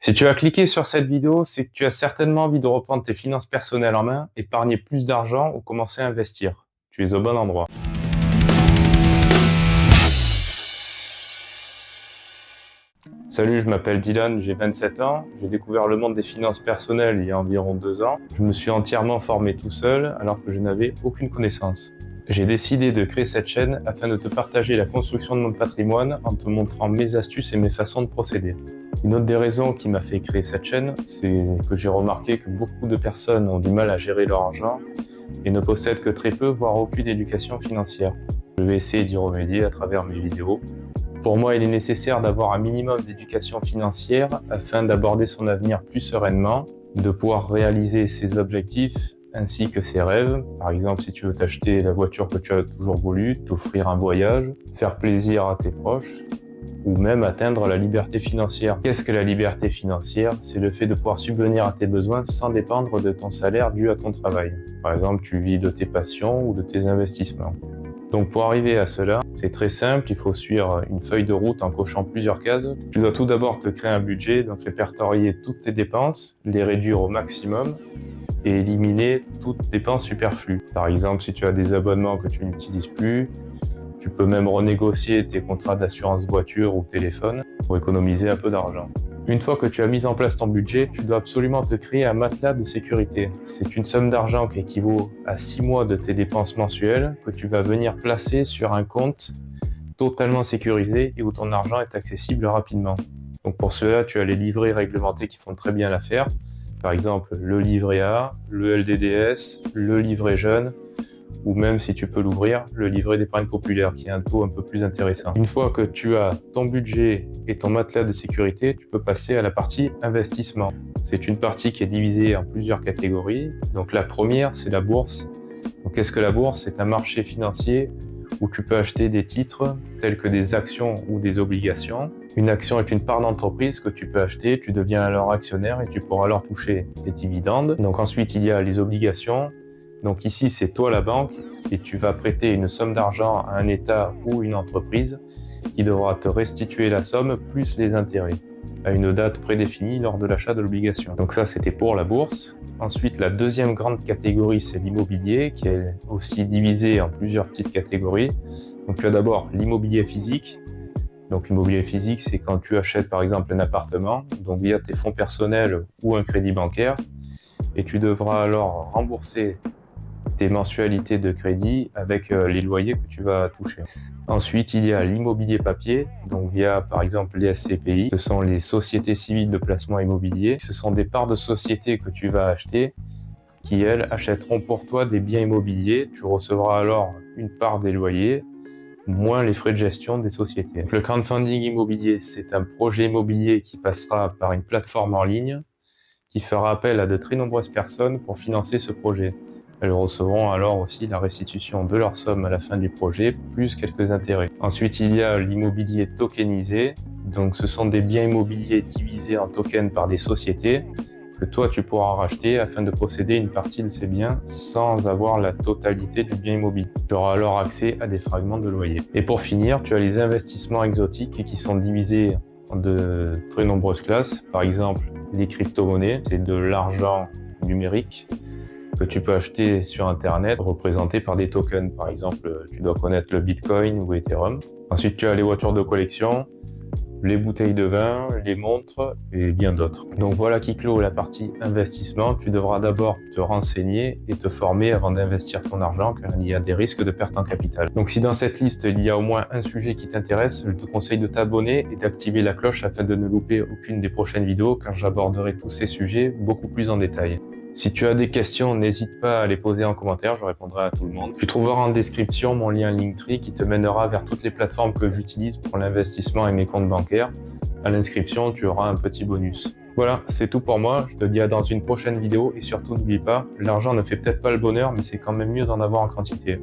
Si tu as cliqué sur cette vidéo, c'est que tu as certainement envie de reprendre tes finances personnelles en main, épargner plus d'argent ou commencer à investir. Tu es au bon endroit. Salut, je m'appelle Dylan, j'ai 27 ans. J'ai découvert le monde des finances personnelles il y a environ 2 ans. Je me suis entièrement formé tout seul alors que je n'avais aucune connaissance. J'ai décidé de créer cette chaîne afin de te partager la construction de mon patrimoine en te montrant mes astuces et mes façons de procéder. Une autre des raisons qui m'a fait créer cette chaîne, c'est que j'ai remarqué que beaucoup de personnes ont du mal à gérer leur argent et ne possèdent que très peu, voire aucune éducation financière. Je vais essayer d'y remédier à travers mes vidéos. Pour moi, il est nécessaire d'avoir un minimum d'éducation financière afin d'aborder son avenir plus sereinement, de pouvoir réaliser ses objectifs ainsi que ses rêves. Par exemple, si tu veux t'acheter la voiture que tu as toujours voulu, t'offrir un voyage, faire plaisir à tes proches, ou même atteindre la liberté financière. Qu'est-ce que la liberté financière? C'est le fait de pouvoir subvenir à tes besoins sans dépendre de ton salaire dû à ton travail. Par exemple, tu vis de tes passions ou de tes investissements. Donc pour arriver à cela, c'est très simple, il faut suivre une feuille de route en cochant plusieurs cases. Tu dois tout d'abord te créer un budget, donc répertorier toutes tes dépenses, les réduire au maximum et éliminer toute dépense superflue. Par exemple, si tu as des abonnements que tu n'utilises plus, tu peux même renégocier tes contrats d'assurance voiture ou téléphone pour économiser un peu d'argent. Une fois que tu as mis en place ton budget, tu dois absolument te créer un matelas de sécurité. C'est une somme d'argent qui équivaut à 6 mois de tes dépenses mensuelles que tu vas venir placer sur un compte totalement sécurisé et où ton argent est accessible rapidement. Donc pour cela, tu as les livrets réglementés qui font très bien l'affaire. Par exemple, le livret A, le LDDS, le livret jeune, ou même si tu peux l'ouvrir, le livret d'épargne populaire qui a un taux un peu plus intéressant. Une fois que tu as ton budget et ton matelas de sécurité, tu peux passer à la partie investissement. C'est une partie qui est divisée en plusieurs catégories. Donc la première, c'est la bourse. Donc qu'est-ce que la bourse? C'est un marché financier où tu peux acheter des titres tels que des actions ou des obligations. Une action est une part d'entreprise que tu peux acheter, tu deviens alors actionnaire et tu pourras alors toucher des dividendes. Donc ensuite, il y a les obligations. Donc ici, c'est toi la banque et tu vas prêter une somme d'argent à un État ou une entreprise qui devra te restituer la somme plus les intérêts à une date prédéfinie lors de l'achat de l'obligation. Donc ça, c'était pour la bourse. Ensuite, la deuxième grande catégorie, c'est l'immobilier qui est aussi divisé en plusieurs petites catégories. Donc tu as d'abord l'immobilier physique. Donc l'immobilier physique, c'est quand tu achètes par exemple un appartement, donc via tes fonds personnels ou un crédit bancaire, et tu devras alors rembourser tes mensualités de crédit avec les loyers que tu vas toucher. Ensuite, il y a l'immobilier papier, donc via par exemple les SCPI. Ce sont les sociétés civiles de placement immobilier. Ce sont des parts de sociétés que tu vas acheter qui, elles, achèteront pour toi des biens immobiliers. Tu recevras alors une part des loyers, moins les frais de gestion des sociétés. Donc, le crowdfunding immobilier, c'est un projet immobilier qui passera par une plateforme en ligne qui fera appel à de très nombreuses personnes pour financer ce projet. Elles recevront alors aussi la restitution de leur somme à la fin du projet, plus quelques intérêts. Ensuite, il y a l'immobilier tokenisé. Donc, ce sont des biens immobiliers divisés en tokens par des sociétés que toi, tu pourras racheter afin de posséder une partie de ces biens sans avoir la totalité du bien immobilier. Tu auras alors accès à des fragments de loyer. Et pour finir, tu as les investissements exotiques qui sont divisés en de très nombreuses classes. Par exemple, les crypto-monnaies, c'est de l'argent numérique que tu peux acheter sur Internet, représenté par des tokens. Par exemple, tu dois connaître le Bitcoin ou Ethereum. Ensuite, tu as les voitures de collection, les bouteilles de vin, les montres et bien d'autres. Donc voilà qui clôt la partie investissement. Tu devras d'abord te renseigner et te former avant d'investir ton argent car il y a des risques de perte en capital. Donc si dans cette liste il y a au moins un sujet qui t'intéresse, je te conseille de t'abonner et d'activer la cloche afin de ne louper aucune des prochaines vidéos car j'aborderai tous ces sujets beaucoup plus en détail. Si tu as des questions, n'hésite pas à les poser en commentaire, je répondrai à tout le monde. Tu trouveras en description mon lien Linktree qui te mènera vers toutes les plateformes que j'utilise pour l'investissement et mes comptes bancaires. À l'inscription, tu auras un petit bonus. Voilà, c'est tout pour moi. Je te dis à dans une prochaine vidéo et surtout n'oublie pas, l'argent ne fait peut-être pas le bonheur, mais c'est quand même mieux d'en avoir en quantité.